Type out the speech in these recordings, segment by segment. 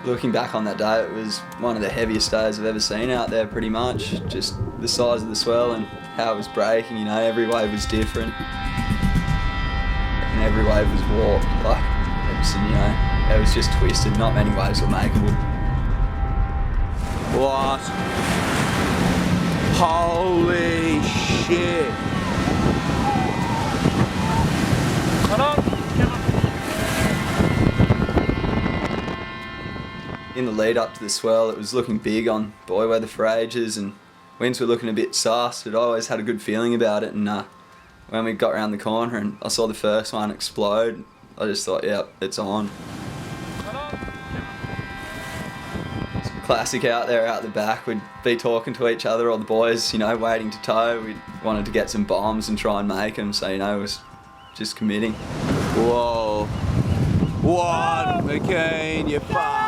Looking back on that day, it was one of the heaviest days I've ever seen out there, pretty much. Just the size of the swell and how it was breaking, you know, every wave was different. And every wave was warped, like, you know, it was just twisted, not many waves were makeable. What? Holy shit! Come on! In the lead up to the swell, it was looking big on buoy weather for ages, and winds were looking a bit sus, but I always had a good feeling about it. And when we got around the corner and I saw the first one explode, I just thought, yeah, it's on. It's classic out there, out the back. We'd be talking to each other, all the boys, you know, waiting to tow. We wanted to get some bombs and try and make them, so, you know, it was just committing. Whoa! What? McKean, you fuck!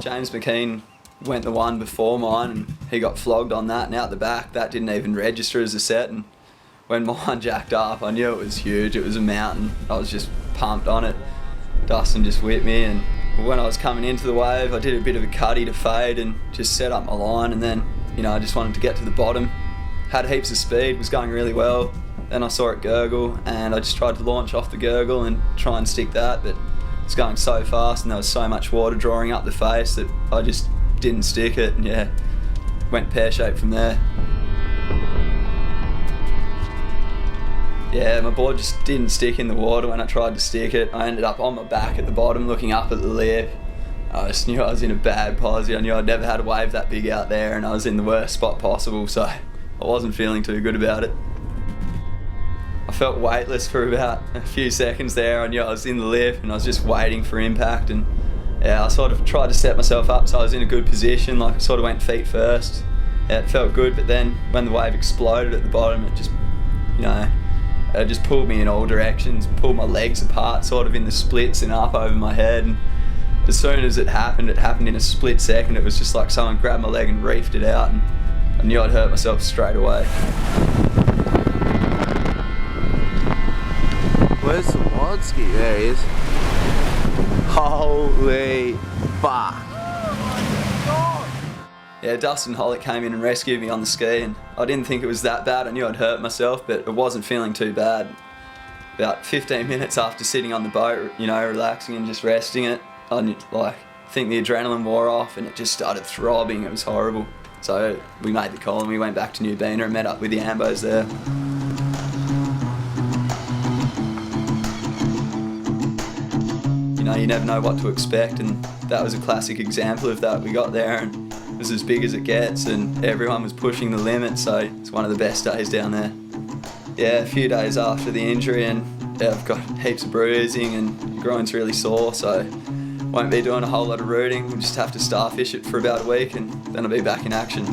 James McKean went the one before mine and he got flogged on that, and out the back that didn't even register as a set, and when mine jacked up I knew it was huge, it was a mountain. I was just pumped on it. Dustin just whipped me, and when I was coming into the wave I did a bit of a cutty to fade and just set up my line, and then, you know, I just wanted to get to the bottom. Had heaps of speed, was going really well. Then I saw it gurgle and I just tried to launch off the gurgle and try and stick that, but it's going so fast and there was so much water drawing up the face that I just didn't stick it, and yeah, went pear-shaped from there. Yeah, my board just didn't stick in the water when I tried to stick it. I ended up on my back at the bottom looking up at the lip. I just knew I was in a bad posse. I knew I'd never had a wave that big out there, and I was in the worst spot possible, so I wasn't feeling too good about it. I felt weightless for about a few seconds there. I knew I was in the lip and I was just waiting for impact, and yeah, I sort of tried to set myself up so I was in a good position, like I sort of went feet first. Yeah, it felt good, but then when the wave exploded at the bottom, it just, you know, it just pulled me in all directions, pulled my legs apart sort of in the splits and up over my head, and as soon as it happened in a split second. It was just like someone grabbed my leg and reefed it out, and I knew I'd hurt myself straight away. Where's Zawadzki? There he is. Holy fuck. Yeah, Dustin Hollick came in and rescued me on the ski, and I didn't think it was that bad. I knew I'd hurt myself, but it wasn't feeling too bad. About 15 minutes after sitting on the boat, you know, relaxing and just resting it, I think the adrenaline wore off and it just started throbbing. It was horrible. So we made the call and we went back to New Bena and met up with the Ambos there. You know, you never know what to expect, and that was a classic example of that. We got there and it was as big as it gets, and everyone was pushing the limit, so it's one of the best days down there. Yeah, a few days after the injury, and yeah, I've got heaps of bruising and groin's really sore, so won't be doing a whole lot of rooting. We'll just have to starfish it for about a week and then I'll be back in action.